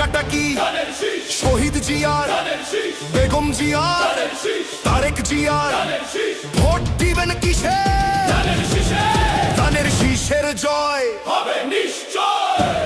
টাকাটা কি শহীদ জিয়ার, বেগম জিয়ার, তারেক জিয়ার, ভোট দিবেন কিসে? ধানের শীষের জয় হবে নিশ্চয়।